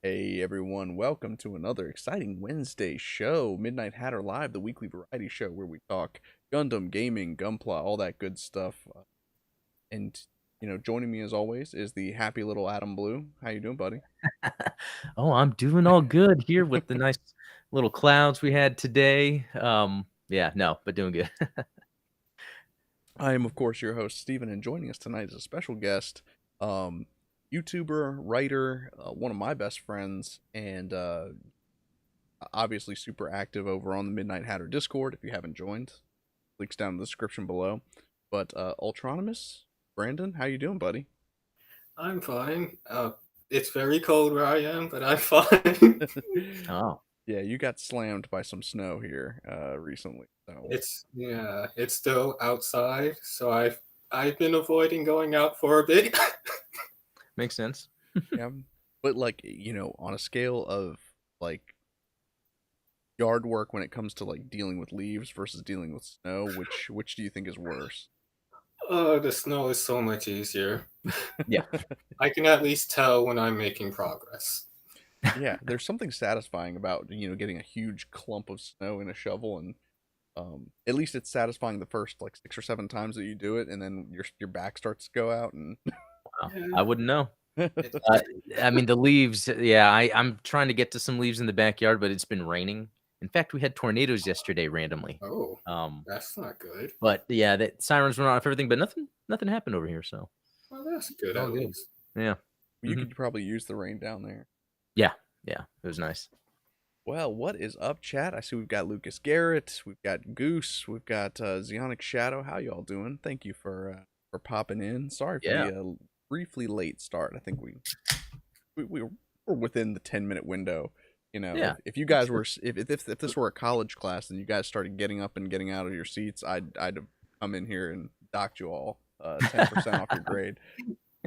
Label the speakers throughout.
Speaker 1: Hey everyone, welcome to another exciting Wednesday show, Midnight Hatter Live, the weekly variety show where we talk Gundam, gaming, Gunpla, all that good stuff. And joining me as always is the happy little Adam Blue. How you doing, buddy?
Speaker 2: Oh, I'm doing all good here with the nice little clouds we had today. Yeah, no, but doing good.
Speaker 1: I am, of course, your host, Steven, and joining us tonight is a special guest, um, YouTuber, writer, one of my best friends, and obviously super active over on the Midnight Hatter Discord. If you haven't joined, links down in the description below. But Ultronimus, Brandon, how you doing, buddy?
Speaker 3: I'm fine. It's very cold where I am, but I'm fine.
Speaker 2: Oh,
Speaker 1: Yeah, you got slammed by some snow here recently. So
Speaker 3: it's still outside, so I've been avoiding going out for a bit.
Speaker 2: makes sense.
Speaker 1: yeah, but like on a scale of like yard work when it comes to like dealing with leaves versus dealing with snow, which do you think is worse?
Speaker 3: Oh, the snow is so much easier.
Speaker 2: Yeah,
Speaker 3: I can at least tell when I'm making progress.
Speaker 1: Yeah, there's something satisfying about getting a huge clump of snow in a shovel, and at least it's satisfying the first like 6 or 7 times that you do it, and then your back starts to go out, and
Speaker 2: wow. I
Speaker 3: Yeah,
Speaker 2: wouldn't know.
Speaker 3: it's
Speaker 2: Uh, I mean, the leaves. Yeah, I'm trying to get to some leaves in the backyard, but it's been raining. In fact, we had tornadoes yesterday randomly.
Speaker 3: oh,
Speaker 2: Um,
Speaker 3: that's not good.
Speaker 2: but yeah, that sirens went off everything, but nothing happened over here, so
Speaker 3: Well, that's good
Speaker 2: all
Speaker 3: at
Speaker 2: good.
Speaker 3: least.
Speaker 2: Yeah,
Speaker 1: you
Speaker 2: hmm
Speaker 1: could probably use the rain down there.
Speaker 2: yeah, yeah. It was nice.
Speaker 1: Well, what is up, chat? I see we've got Lucas Garrett, we've got Goose, we've got Zeonic Shadow. How y'all doing? Thank you for popping in. Sorry for
Speaker 2: Yeah,
Speaker 1: the briefly late start. I think we were within the 10-minute window.
Speaker 2: yeah.
Speaker 1: If you guys were if this were a college class and you guys started getting up and getting out of your seats, I'd have come in here and docked you all 10% off your grade.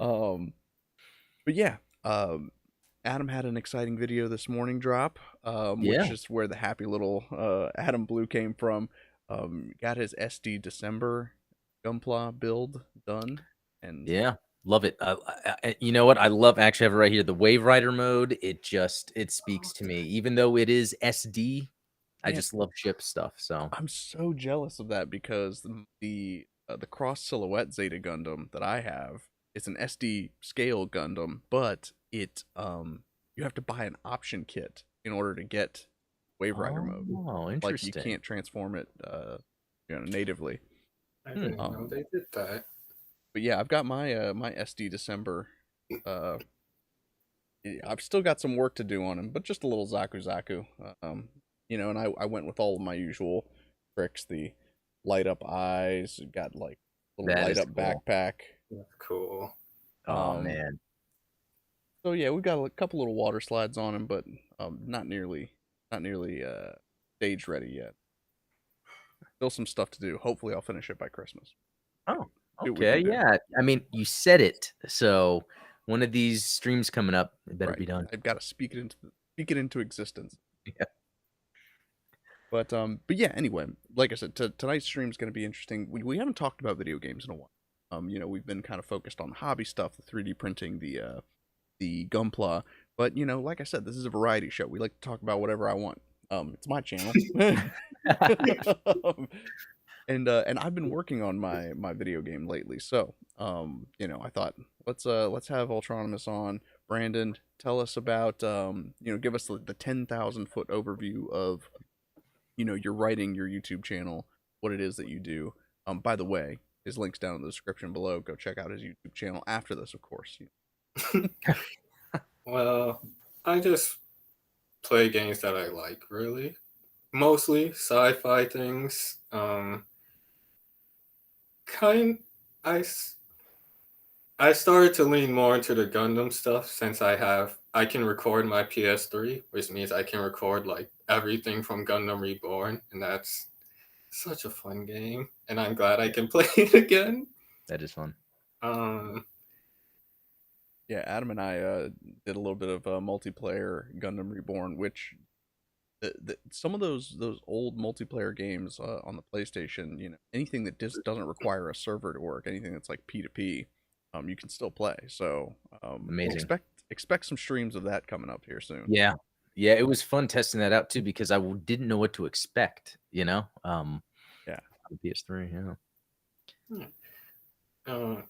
Speaker 1: Um, but yeah, Adam had an exciting video this morning drop, which
Speaker 2: Yeah,
Speaker 1: is where the happy little Adam Blue came from. Got his SD December Gunpla build done, and
Speaker 2: yeah. Love it. You know what? I love actually have it right here. The Wave Rider mode. It speaks
Speaker 3: Oh,
Speaker 2: to me, even though it is SD. I
Speaker 1: man,
Speaker 2: just love ship stuff. So
Speaker 1: I'm so jealous of that because the cross silhouette Zeta Gundam that I have is an SD scale Gundam, but it you have to buy an option kit in order to get Wave Rider mode.
Speaker 2: oh,
Speaker 1: Like you
Speaker 2: interesting.
Speaker 1: can't transform it natively.
Speaker 3: I
Speaker 2: Hmm.
Speaker 3: didn't know
Speaker 1: Um
Speaker 3: they did that.
Speaker 1: but yeah, I've got my my SD December uh I've still got some work to do on him, but just a little Zaku Zaku. And I went with all of my usual tricks, the light up eyes, got like little
Speaker 2: That
Speaker 1: light
Speaker 2: is
Speaker 1: up
Speaker 2: cool.
Speaker 1: backpack.
Speaker 3: That's cool.
Speaker 2: Oh
Speaker 1: Um
Speaker 2: man.
Speaker 1: so yeah, we've got a couple little water slides on him, but not nearly stage ready yet. Still some stuff to do. Hopefully I'll finish it by Christmas.
Speaker 2: Oh,
Speaker 1: See what we
Speaker 2: okay.
Speaker 1: can do.
Speaker 2: Yeah. I mean, you said it. So one of these streams coming up, it better
Speaker 1: Right.
Speaker 2: be done.
Speaker 1: I've got to speak it into existence.
Speaker 2: Yeah.
Speaker 1: But yeah, anyway, like I said, tonight's stream is going to be interesting. We haven't talked about video games in a while. We've been kind of focused on the hobby stuff, the 3D printing, the Gunpla. But like I said, this is a variety show. We like to talk about whatever I want. It's my channel. Um, and I've been working on my video game lately. So, I thought let's have Ultronimus on. Brandon, tell us about give us the 10,000 foot overview of you're writing your YouTube channel, what it is that you do. By the way, his link's down in the description below. Go check out his YouTube channel after this, of course.
Speaker 3: Well, I just play games that I like, really. Mostly sci-fi things. Kind I s- I started to lean more into the Gundam stuff since I can record my PS3, which means I can record like everything from Gundam Reborn, and that's such a fun game, and I'm glad I
Speaker 1: Yeah,
Speaker 3: can play it again.
Speaker 2: That is fun.
Speaker 3: Um,
Speaker 1: yeah. Adam and I did a little bit of multiplayer Gundam Reborn, which some of those old multiplayer games on the PlayStation, anything that just doesn't require a server to work, anything that's like P2P, you can still play. So
Speaker 2: Amazing.
Speaker 1: expect some streams of that coming up here soon.
Speaker 2: Yeah. Yeah, it was fun testing that out too because I didn't know what to expect, you know?
Speaker 1: Yeah.
Speaker 2: On PS3, yeah.
Speaker 3: Uh,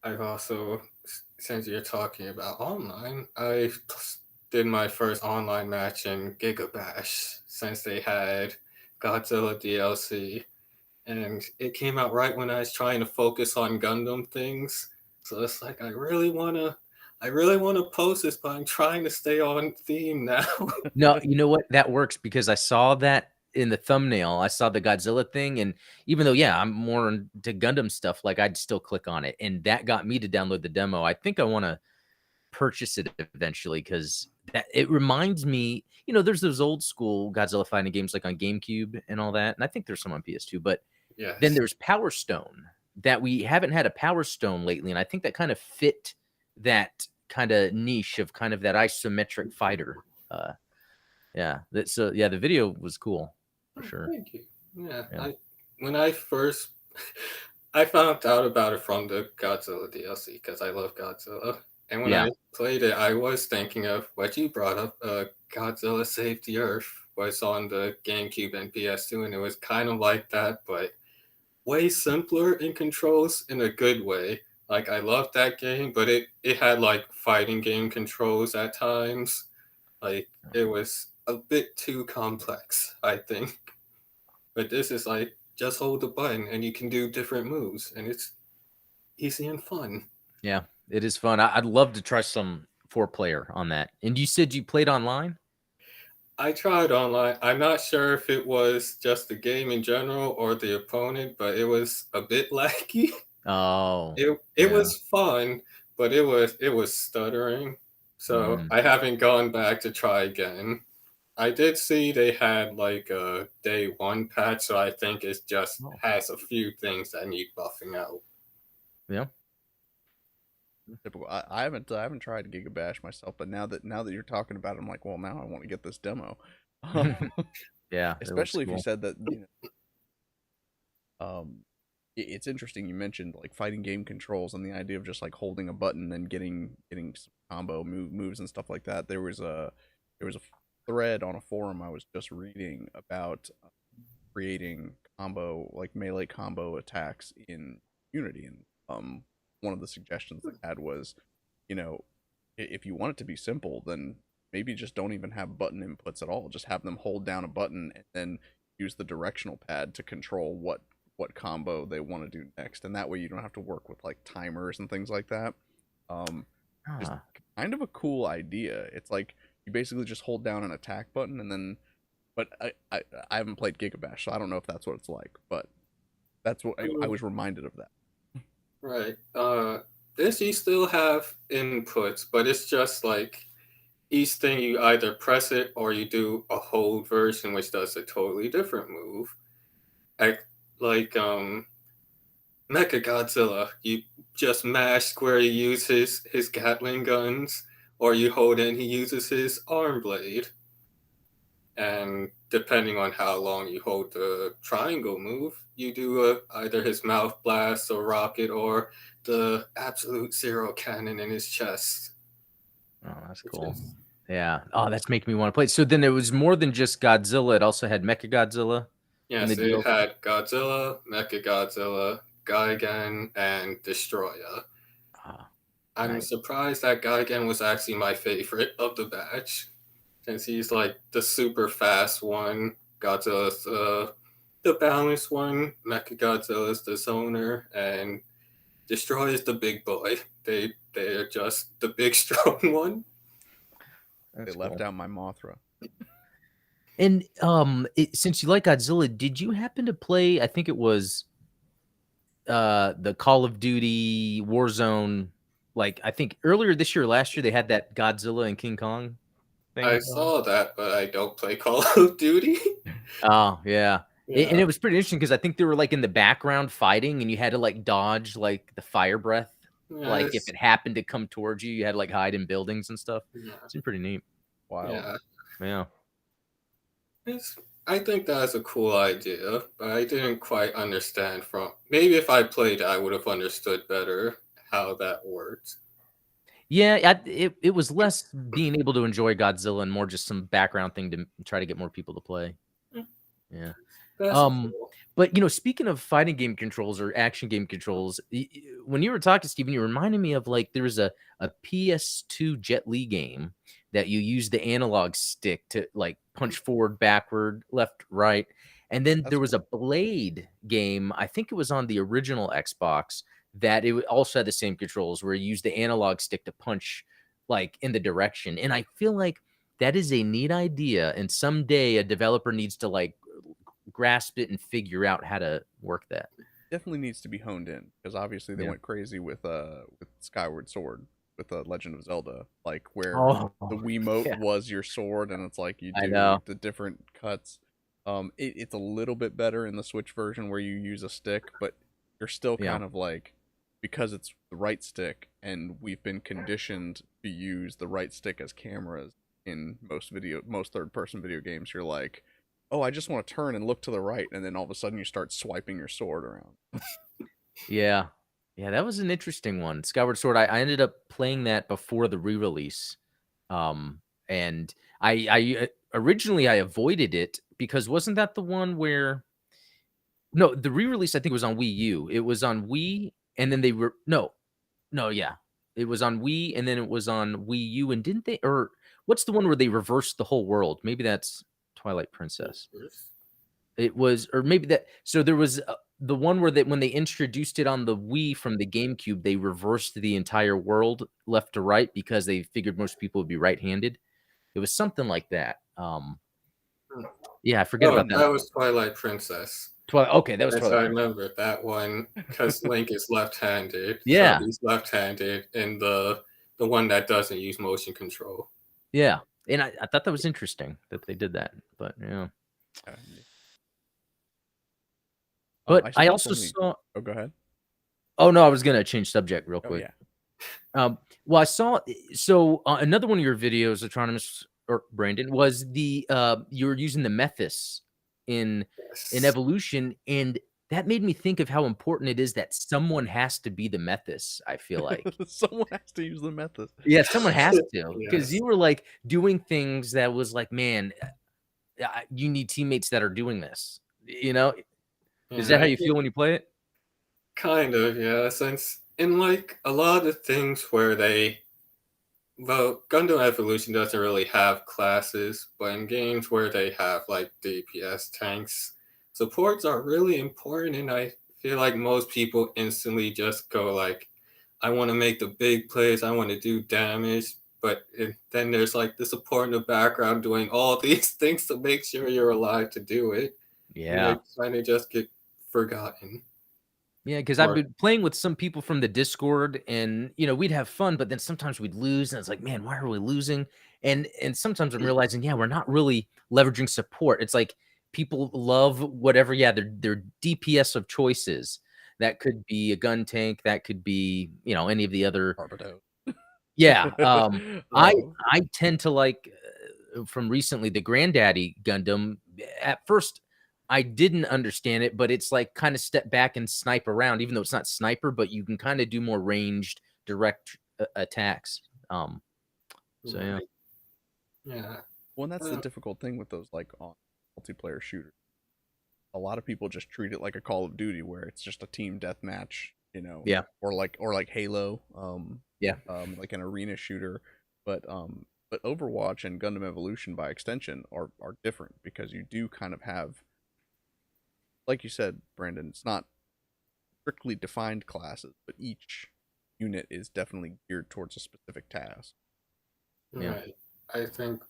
Speaker 3: I've also, since you're talking about online, I did my first online match in Giga Bash since they had Godzilla DLC, and it came out right when I was trying to focus on Gundam things. So it's like I really wanna post this, but I'm trying to stay on theme now.
Speaker 2: No, you know what? That works because I saw that in the thumbnail. I saw the Godzilla thing, and even though, yeah, I'm more into Gundam stuff, like, I'd still click on it, and that got me to download the demo. I think I wanna purchase it eventually because that it reminds me, there's those old school Godzilla fighting games, like, on GameCube and all that, and I think there's some on PS2, but then
Speaker 3: Yes.
Speaker 2: there's Power Stone that we haven't had a Power Stone lately, and I think that kind of fit that kinda niche of kind of that isometric fighter, yeah, yeah, the video was cool for
Speaker 3: Oh,
Speaker 2: sure.
Speaker 3: thank you. Yeah,
Speaker 2: Yeah.
Speaker 3: when I first I found out about it from the Godzilla DLC because I love Godzilla. And when
Speaker 2: Yeah.
Speaker 3: I played it, I was thinking of what you brought up. Godzilla Save the Earth was on the GameCube and PS2, and it was kind of like that, but way simpler in controls in a good way. Like I loved that game, but it had like fighting game controls at times. Like it was a bit too complex, I think. But this is like just hold the button and you can do different moves, and it's easy and fun.
Speaker 2: Yeah, it is fun. I'd love to try some 4-player on that. And you said you played online?
Speaker 3: I tried online. I'm not sure if it was just the game in general or the opponent, but it was a bit laggy.
Speaker 2: Oh,
Speaker 3: It
Speaker 2: yeah.
Speaker 3: was fun, but it was stuttering. So
Speaker 2: Mhm.
Speaker 3: I haven't gone back to try again. I did see they had like a day one patch, so I think it just
Speaker 2: Oh,
Speaker 3: has a few things that need buffing out.
Speaker 2: yeah.
Speaker 1: Typical. I haven't tried Giga Bash myself, but now that you're talking about it, I'm like, well, now I want to get this demo.
Speaker 2: Yeah, it looks
Speaker 1: Especially if you
Speaker 2: cool.
Speaker 1: said that, it's interesting you mentioned like fighting game controls and the idea of just like holding a button and getting some combo moves and stuff like that. There was a thread on a forum I was just reading about creating combo like melee combo attacks in Unity, and one of the suggestions they had was, you know, if you want it to be simple, then maybe just don't even have button inputs at all. Just have them hold down a button and then use the directional pad to control what combo they want to do next, and that way you don't have to work with like timers and things like that. Um, just
Speaker 2: Ah,
Speaker 1: kind of a cool idea. It's like you basically just hold down an attack button and then, but I haven't played Giga Bash, so I don't know if that's what it's like, but that's what I
Speaker 3: Mm,
Speaker 1: was reminded of that.
Speaker 3: right. This you still have inputs, but it's just like each thing you either press it or you do a hold version, which does a totally different move. Like, like Mecha Godzilla, you just mash square, you use his Gatling guns, or you hold in, he uses his arm blade. And depending on how long you hold the triangle move, you do either his mouth blast or rocket or the absolute zero cannon in his chest.
Speaker 2: oh, that's
Speaker 3: Which
Speaker 2: cool.
Speaker 3: is
Speaker 2: Yeah. Oh, that's making me want to play. So then it was more than just Godzilla. It also had Mecha Godzilla in the
Speaker 3: yes, it
Speaker 2: DLC.
Speaker 3: had Godzilla, Mecha Godzilla, Gigan, and Destroyer.
Speaker 2: Ah,
Speaker 3: I'm
Speaker 2: nice.
Speaker 3: surprised that Gigan was actually my favorite of the batch, since he's like the super fast one. Godzilla's the balanced one. Mecha Godzilla's the zoner, and Destroy is the big boy. They're just the big strong one.
Speaker 1: They
Speaker 2: That's
Speaker 1: left
Speaker 2: cool.
Speaker 1: out my Mothra.
Speaker 2: And since you like Godzilla, did you happen to play? I think it was the Call of Duty Warzone. Like I think earlier this year, last year, they had that Godzilla and King Kong
Speaker 3: I
Speaker 2: thing.
Speaker 3: saw that, but I don't play Call of Duty.
Speaker 2: Oh yeah, and
Speaker 3: Yeah.
Speaker 2: it was pretty interesting because I think they were like in the background fighting, and you had to like dodge like the fire breath. Like if
Speaker 3: Yes.
Speaker 2: it happened to come towards you, you had to like hide in buildings and stuff.
Speaker 3: Yeah.
Speaker 2: Seemed pretty neat.
Speaker 1: Wild.
Speaker 3: Yeah.
Speaker 2: Yeah.
Speaker 3: It's, I think that's a cool idea, but I didn't quite understand from. Maybe if I played, I would have understood better how that worked.
Speaker 2: Yeah, it was less being able to enjoy Godzilla and more just some background thing to try to get more people to play.
Speaker 3: Mm,
Speaker 2: Yeah.
Speaker 3: That's
Speaker 2: Um,
Speaker 3: cool.
Speaker 2: but speaking of fighting game controls or action game controls, when you were talking, Steven, you reminded me of like there was a PS2 Jet Li game that you use the analog stick to like punch forward, backward, left, right. And then
Speaker 1: That's
Speaker 2: there was
Speaker 1: cool.
Speaker 2: a Blade game, I think it was on the original Xbox, that it also had the same controls where you use the analog stick to punch like in the direction. And I feel like that is a neat idea. And someday a developer needs to like grasp it and figure out how to work that.
Speaker 1: Definitely needs to be honed in because obviously they
Speaker 2: Yeah.
Speaker 1: went crazy with Skyward Sword with Legend of Zelda, like where
Speaker 2: Oh,
Speaker 1: the Wiimote
Speaker 2: yeah,
Speaker 1: was your sword, and it's like you
Speaker 2: I
Speaker 1: do
Speaker 2: know.
Speaker 1: the different cuts. It's a little bit better in the Switch version where you use a stick, but you're still
Speaker 2: Yeah.
Speaker 1: kind of like, because it's the right stick, and we've been conditioned to use the right stick as cameras in most third person video games. You're like, oh, I just want to turn and look to the right, and then all of a sudden you start swiping your sword around.
Speaker 2: Yeah. Yeah, that was an interesting one. Skyward Sword, I ended up playing that before the re-release. And originally I avoided it because wasn't that the one where no, the re-release I think was on Wii U. It was on Wii and then they were no, yeah. It was on Wii and then it was on Wii U and didn't they or what's the one where they reversed the whole world? Maybe that's Twilight Princess. It was, or maybe that. So there was the one where when they introduced it on the Wii from the GameCube, they reversed the entire world left to right because they figured most people would be right-handed. It was something like that.
Speaker 3: Hmm.
Speaker 2: Yeah, I forget
Speaker 3: Oh,
Speaker 2: about that.
Speaker 3: that was Twilight Princess.
Speaker 2: Okay, that was
Speaker 3: Yes, I
Speaker 2: Twilight.
Speaker 3: remember that one because Link is left-handed, so
Speaker 2: Yeah,
Speaker 3: he's left-handed in the one that doesn't use motion control.
Speaker 2: yeah, and I thought that was interesting that they did that. But yeah,
Speaker 1: Yeah.
Speaker 2: but
Speaker 1: I
Speaker 2: I
Speaker 1: suppose
Speaker 2: also
Speaker 1: only.
Speaker 2: saw.
Speaker 1: Oh, go ahead.
Speaker 2: Oh no, I was gonna change subject real
Speaker 1: Oh
Speaker 2: quick.
Speaker 1: yeah.
Speaker 2: Well, I saw so another one of your videos, Ultronimus or Brandon, was the you were using the Methus in
Speaker 3: Yes.
Speaker 2: evolution, and that made me think of how important it is that someone has to be the Methus. I feel like,
Speaker 1: Someone has to use the method.
Speaker 2: yeah, someone has to because
Speaker 3: Yes.
Speaker 2: you were like doing things that was like, man, you need teammates that are doing this. Is
Speaker 3: Yeah,
Speaker 2: that how
Speaker 3: I
Speaker 2: you
Speaker 3: think
Speaker 2: feel when you play it?
Speaker 3: kind of, yeah, since in like a lot of things where well, Gundam Evolution doesn't really have classes, but in games where they have like DPS tanks, supports are really important, and I feel like most people instantly just go like, I want to make the big plays, I want to do damage, but then there's like the support in the background doing all these things to make sure you're alive to do it, and
Speaker 2: Yeah.
Speaker 3: they kind of just get forgotten.
Speaker 2: Yeah, because I've
Speaker 3: Or
Speaker 2: been playing with some people from the Discord, and we'd have fun, but then sometimes we'd lose, and it's like, man, why are we losing? And sometimes I'm realizing, yeah, we're not really leveraging support. It's like people love whatever, yeah, their DPS of choices. That could be a gun tank, that could be, any of the other.
Speaker 1: Barbados.
Speaker 2: Yeah, I
Speaker 1: Oh,
Speaker 2: I tend to like from recently the Granddaddy Gundam. At first, I didn't understand it, but it's like kind of step back and snipe around, even though it's not sniper, but you can kind of do more ranged direct attacks. So yeah,
Speaker 3: right, yeah.
Speaker 1: well, and that's the
Speaker 3: Uh,
Speaker 1: difficult thing with those like on multiplayer shooters. A lot of people just treat it like a Call of Duty, where it's just a team deathmatch,
Speaker 2: yeah,
Speaker 1: or like Halo,
Speaker 2: yeah,
Speaker 1: like an arena shooter. But Overwatch and Gundam Evolution, by extension, are different because you do kind of have, like you said, Brandon. It's not strictly defined classes, but each unit is definitely geared towards a specific task.
Speaker 2: yeah.
Speaker 3: right. I think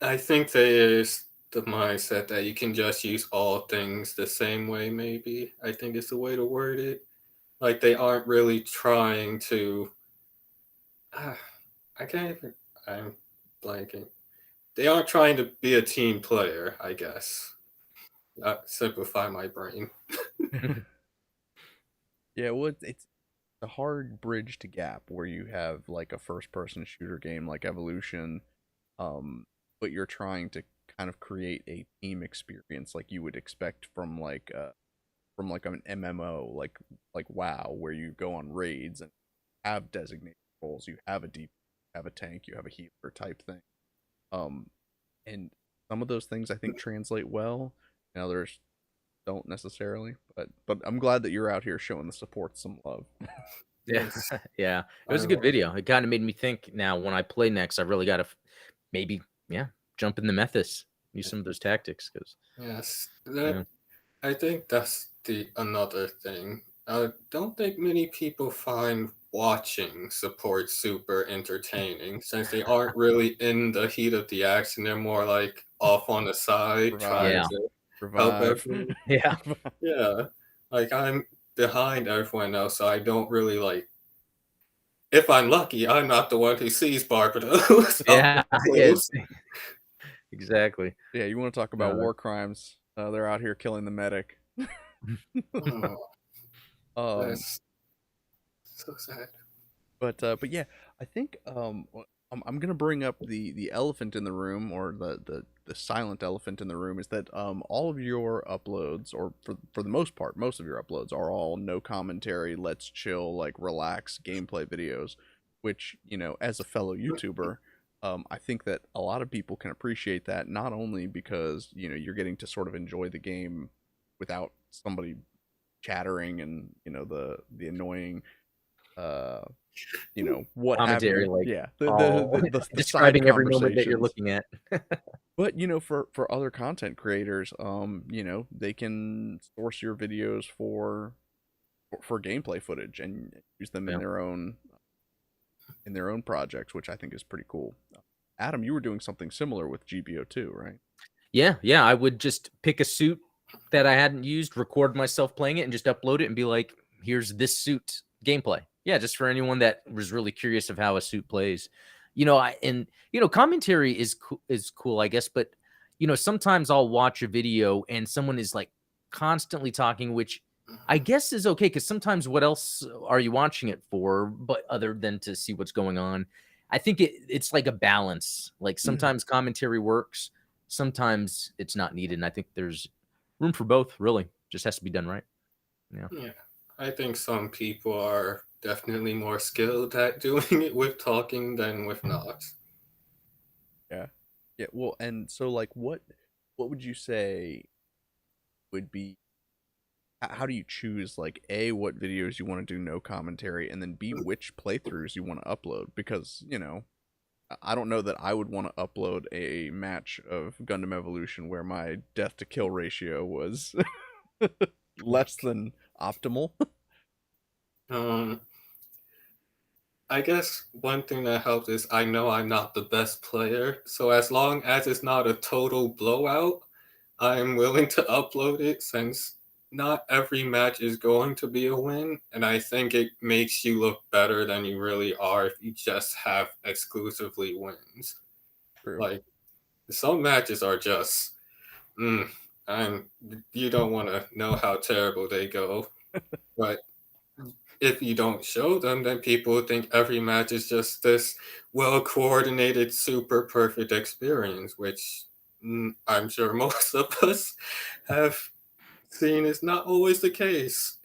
Speaker 3: I think there is the mindset that you can just use all things the same way, maybe. I think it's the way to word it. Like they aren't really trying to. Ah, I can't even. I'm blanking. They aren't trying to be a team player, I guess. Simplify my brain.
Speaker 1: Yeah, well, it's a hard bridge to gap where you have like a first person shooter game like Evolution, but you're trying to kind of create a team experience like you would expect from like from like an MMO like WoW, where you go on raids and have designated roles. You have a deep, you have a tank, you have a healer type thing. Um, and some of those things I think translate well, and others don't necessarily. But I'm glad that you're out here showing the support some love.
Speaker 2: Yeah,
Speaker 3: Yes,
Speaker 2: yeah. It
Speaker 3: I
Speaker 2: was a good
Speaker 3: will.
Speaker 2: video. It kind of made me think. Now, when I play next, I really got to maybe, yeah, jump in the Methus, use some of those tactics because,
Speaker 3: Yes,
Speaker 2: yeah,
Speaker 3: I think that's the another thing. I don't think many people find watching support super entertaining since they aren't really in the heat of the action. They're more like off on the side trying
Speaker 2: yeah,
Speaker 1: Revive,
Speaker 3: to help
Speaker 1: revive.
Speaker 3: everyone.
Speaker 2: yeah,
Speaker 3: Yeah, like I'm behind everyone else, so I don't really like. If I'm lucky, I'm not the one who sees Barbados up
Speaker 2: yeah, yeah.
Speaker 3: close.
Speaker 2: Exactly.
Speaker 1: Yeah, you want to talk about
Speaker 2: No,
Speaker 1: war crimes? They're out here killing the medic.
Speaker 3: Oh,
Speaker 1: um,
Speaker 3: that's so sad.
Speaker 1: but yeah, I think I'm gonna bring up the elephant in the room, or the silent elephant in the room, is that all of your uploads, or for the most part, most of your uploads are all no commentary, let's chill, like relax gameplay videos, which, you know, as a fellow YouTuber, I think that a lot of people can appreciate that, not only because, you know, you're getting to sort of enjoy the game without somebody chattering and, you know, the annoying uh you know, what have
Speaker 2: commentary,
Speaker 1: you.
Speaker 2: like
Speaker 1: Yeah,
Speaker 2: all
Speaker 1: the side
Speaker 2: describing every moment that you're
Speaker 1: conversations.
Speaker 2: looking at.
Speaker 1: But, you know, for other content creators, you know, they can source your videos for gameplay footage and use them
Speaker 2: Yeah.
Speaker 1: in their own projects, which I think is pretty cool. Adam, you were doing something similar with GBO2, right?
Speaker 2: Yeah, yeah. I would just pick a suit that I hadn't used, record myself playing it, and just upload it and be like, here's this suit gameplay. Yeah, just for anyone that was really curious of how a suit plays. You know, commentary is cool, I guess, but sometimes I'll watch a video and someone is like constantly talking, which I guess is okay because sometimes what else are you watching it for, but other than to see what's going on? I think it's like a balance. Like sometimes commentary works, sometimes it's not needed. And I think there's room for both, really. Just has to be done right. Yeah.
Speaker 3: Yeah, I think some people are definitely more skilled at doing it with talking than with not.
Speaker 1: Yeah. Yeah, well, and so like what would you say would be, how do you choose, like, A, what videos you want to do no commentary, and then B, which playthroughs you want to upload? Because, you know, I don't know that I would want to upload a match of Gundam Evolution where my death to kill ratio was less than optimal.
Speaker 3: Um, I guess one thing that helps is I know I'm not the best player, so as long as it's not a total blowout, I'm willing to upload it since not every match is going to be a win, and I think it makes you look better than you really are if you just have exclusively wins.
Speaker 1: True.
Speaker 3: Like some matches are just, mm, I'm you don't want to know how terrible they go, but if you don't show them, then people think every match is just this well coordinated, super perfect experience, which I'm sure most of us have seen is not always the case.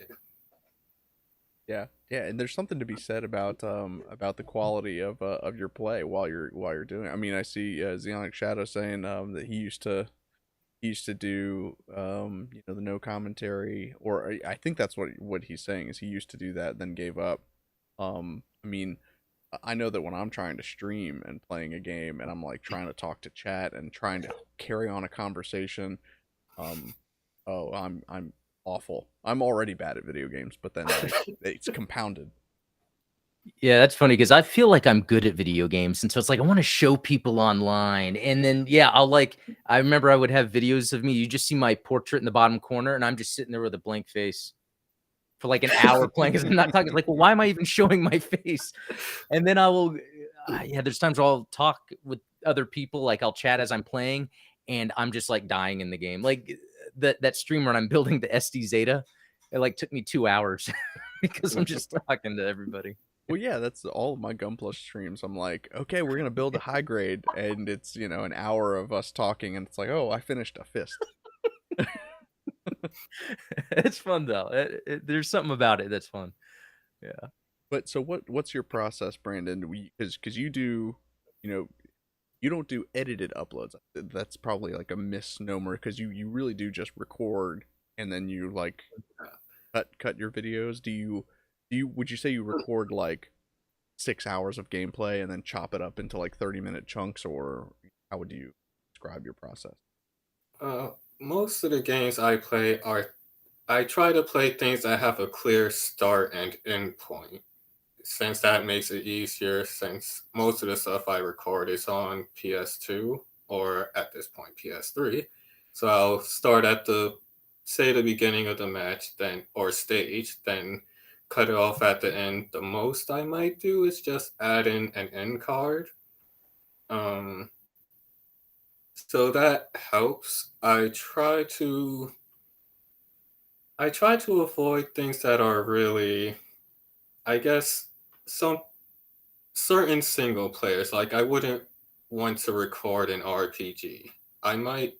Speaker 1: Yeah, yeah, and there's something to be said about the quality of your play while you're doing it. I mean, I see Xeonic Shadow saying that he used to do you know, the no commentary, or I think that's what he's saying, is he used to do that, then gave up. I mean, I know that when I'm trying to stream and playing a game and I'm like trying to talk to chat and trying to carry on a conversation, um, oh, I'm awful. I'm already bad at video games, but then like it's compounded.
Speaker 2: Yeah, that's funny because I feel like I'm good at video games. And so it's like I want to show people online. And then yeah, I remember I would have videos of me. You just see my portrait in the bottom corner, and I'm just sitting there with a blank face for like an hour playing because I'm not talking. It's like, well, why am I even showing my face? And then I will, yeah, there's times where I'll talk with other people, like I'll chat as I'm playing, and I'm just like dying in the game. Like that stream when I'm building the SD Zeta, it like took me 2 hours because I'm just talking to everybody.
Speaker 1: Well, yeah, that's all of my Gunplush streams. I'm like, okay, we're gonna build a high grade, and it's, you know, an hour of us talking, and it's like, oh, I finished a fist.
Speaker 2: It's fun though. There's something about it that's fun. Yeah.
Speaker 1: But so what's your process, Brandon? Because you do, you know, you don't do edited uploads. That's probably like a misnomer because you really do just record and then you like cut your videos. Do you would you say you record like 6 hours of gameplay and then chop it up into like 30-minute chunks, or how would you describe your process?
Speaker 3: Uh, Most of the games I play are I try to play things that have a clear start and end point, since that makes it easier. Since most of the stuff I record is on PS2 or at this point PS3, so I'll start at the say the beginning of the match, then or stage, then cut it off at the end. The most I might do is just add in an end card. Um, so that helps. I try to avoid things that are really, I guess, some certain single players. Like I wouldn't want to record an RPG. I might,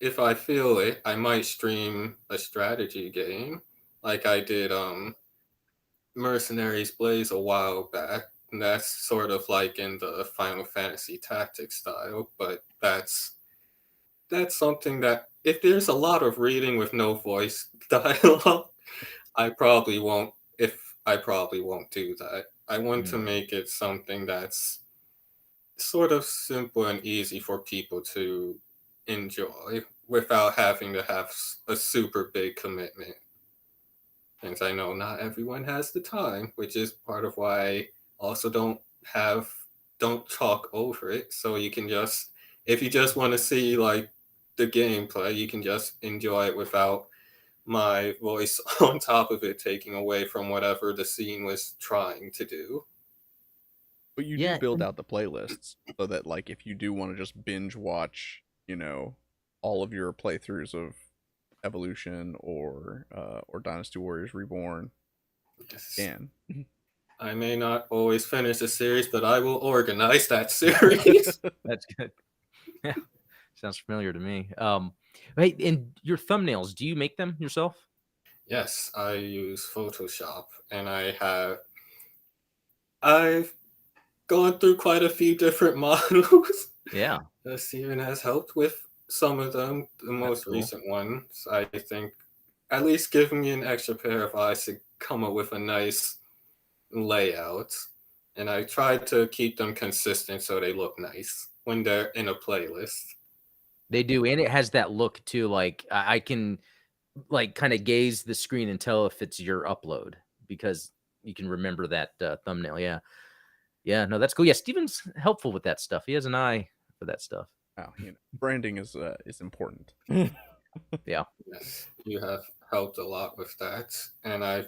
Speaker 3: if I feel it, I might stream a strategy game, like I did Mercenaries Blaze a while back. And that's sort of like in the Final Fantasy Tactics style, but that's something that if there's a lot of reading with no voice dialogue, I probably won't I probably won't do that. I want to
Speaker 2: Mm.
Speaker 3: make it something that's sort of simple and easy for people to enjoy without having to have a super big commitment. Since I know not everyone has the time, which is part of why I also don't talk over it. So you can just if you just want to see like the gameplay, you can just enjoy it without my voice on top of it taking away from whatever the scene was trying to do.
Speaker 1: But you do
Speaker 2: Yeah.
Speaker 1: build out the playlists so that like if you do want to just binge watch, all of your playthroughs of Evolution or Dynasty Warriors Reborn,
Speaker 3: Yes.
Speaker 1: can.
Speaker 3: I may not always finish the series, but I will organize that series.
Speaker 2: That's good. Yeah. Sounds familiar to me. Hey, and your thumbnails, do you make them yourself?
Speaker 3: Yes, I use Photoshop, and I've gone through quite a few different models.
Speaker 2: Yeah.
Speaker 3: Steven has helped with some of them. The
Speaker 2: That's
Speaker 3: most
Speaker 2: cool.
Speaker 3: recent ones, I think, at least giving me an extra pair of eyes to come up with a nice layout. And I tried to keep them consistent so they look nice when they're in a playlist.
Speaker 2: They do, and it has that look too. Like I can like kind of gaze the screen and tell if it's your upload because you can remember that thumbnail. Yeah. Yeah. No, that's cool. Yeah. Steven's helpful with that stuff. He has an eye for that stuff.
Speaker 1: Wow, branding is important.
Speaker 2: Yeah.
Speaker 3: Yes, you have helped a lot with that. And I'm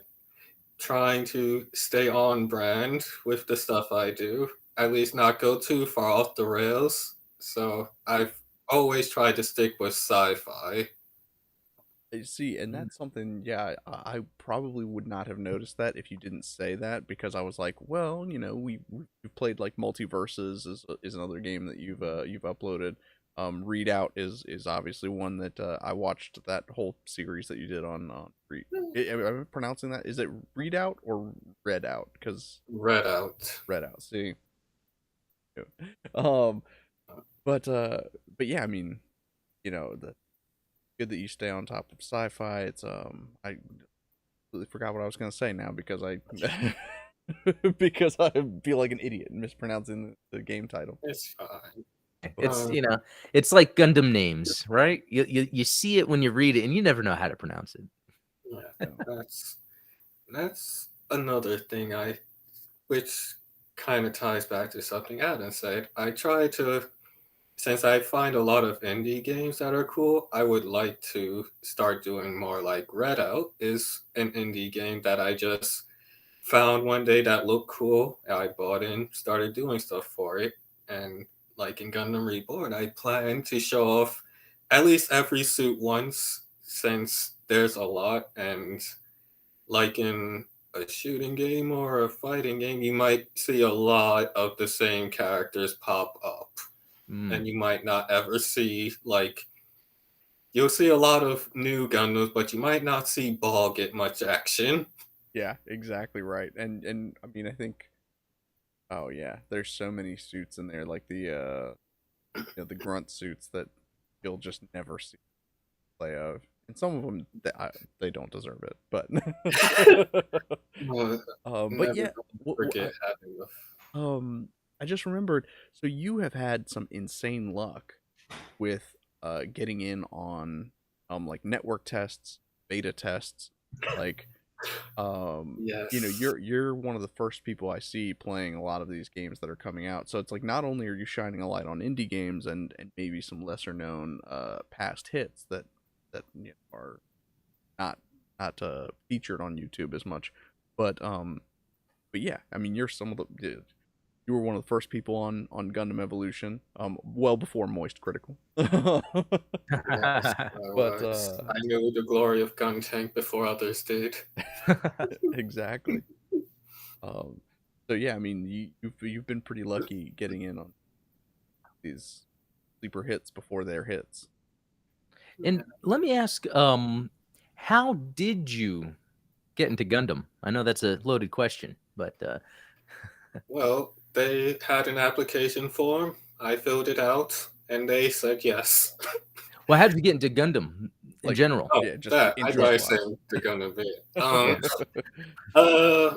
Speaker 3: trying to stay on brand with the stuff I do, at least not go too far off the rails. So I've always tried to stick with sci-fi.
Speaker 1: You see, and
Speaker 2: Mm.
Speaker 1: that's something, yeah, I probably would not have noticed that if you didn't say that, because I was like, well, we've played like Multiverses is another game that you've uploaded. Readout is obviously one that I watched that whole series that you did on am I pronouncing that? Is it Readout or Redout? Because
Speaker 3: Read out.
Speaker 1: Redout. See, um, but yeah, I mean, the good that you stay on top of sci-fi. It's I completely forgot what I was gonna say now because I because I feel like an idiot mispronouncing the game title.
Speaker 3: It's fine.
Speaker 2: It's
Speaker 3: Um,
Speaker 2: it's like Gundam names, right? You see it when you read it, and you never know how to pronounce it.
Speaker 3: yeah,
Speaker 1: So,
Speaker 3: that's another thing which kind of ties back to something Adam said. I try to since I find a lot of indie games that are cool, I would like to start doing more like Redout is an indie game that I just found one day that looked cool. I bought in, started doing stuff for it. And like in Gundam Reborn, I plan to show off at least every suit once since there's a lot. And like in a shooting game or a fighting game, you might see a lot of the same characters pop up
Speaker 2: Mm.
Speaker 3: and you might not ever see like you'll see a lot of new Gundams, but you might not see Ball get much action.
Speaker 1: Yeah, exactly right. And I mean, I think, oh yeah, there's so many suits in there, like the grunt suits that you'll just never see play of, and some of them they don't deserve it, but
Speaker 3: Uh,
Speaker 1: but
Speaker 3: Never
Speaker 1: yeah,
Speaker 3: gonna forget having the.
Speaker 1: I just remembered. So you have had some insane luck with getting in on like network tests, beta tests, like
Speaker 3: Yes.
Speaker 1: you're one of the first people I see playing a lot of these games that are coming out. So it's like not only are you shining a light on indie games and maybe some lesser known past hits that are not featured on YouTube as much, but yeah, I mean you're some of the you were one of the first people on Gundam Evolution, well before Moist Critical.
Speaker 3: Yes, I
Speaker 1: But
Speaker 3: was. I knew the glory of Gun Tank before others did.
Speaker 1: exactly. Um, so yeah, I mean you've been pretty lucky getting in on these sleeper hits before they're hits.
Speaker 2: And let me ask, how did you get into Gundam? I know that's a loaded question, but
Speaker 3: Well, they had an application form. I filled it out, and they said yes.
Speaker 2: well, how did you get into Gundam in
Speaker 1: Like
Speaker 2: general?
Speaker 3: Oh,
Speaker 1: yeah, just
Speaker 3: that I thought I
Speaker 1: interest
Speaker 3: said
Speaker 1: wise.
Speaker 3: the Gundam bit. Uh,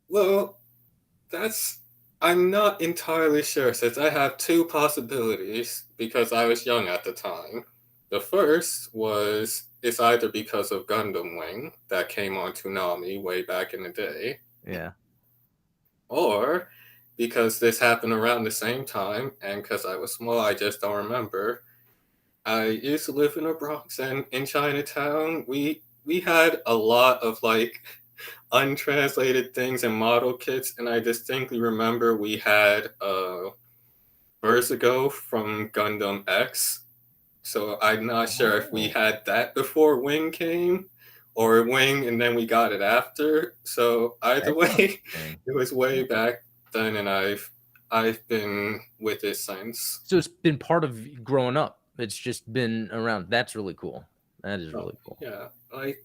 Speaker 3: well, that's. I'm not entirely sure since I have two possibilities because I was young at the time. The first was it's either because of Gundam Wing that came on Toonami way back in the day,
Speaker 2: Yeah.
Speaker 3: or because this happened around the same time and because I was small, I just don't remember. I used to live in the Bronx and in Chinatown, we had a lot of like untranslated things and model kits, and I distinctly remember we had Vertigo from Gundam X. So I'm not sure if we
Speaker 1: Oh,
Speaker 3: had that before Wing came or Wing and then we got it after. So either
Speaker 2: That's
Speaker 3: way,
Speaker 2: interesting.
Speaker 3: it was way back then, and I've been with it since.
Speaker 2: So it's been part of growing up. It's just been around. That's really cool. That is
Speaker 3: Oh,
Speaker 2: really cool.
Speaker 3: yeah, like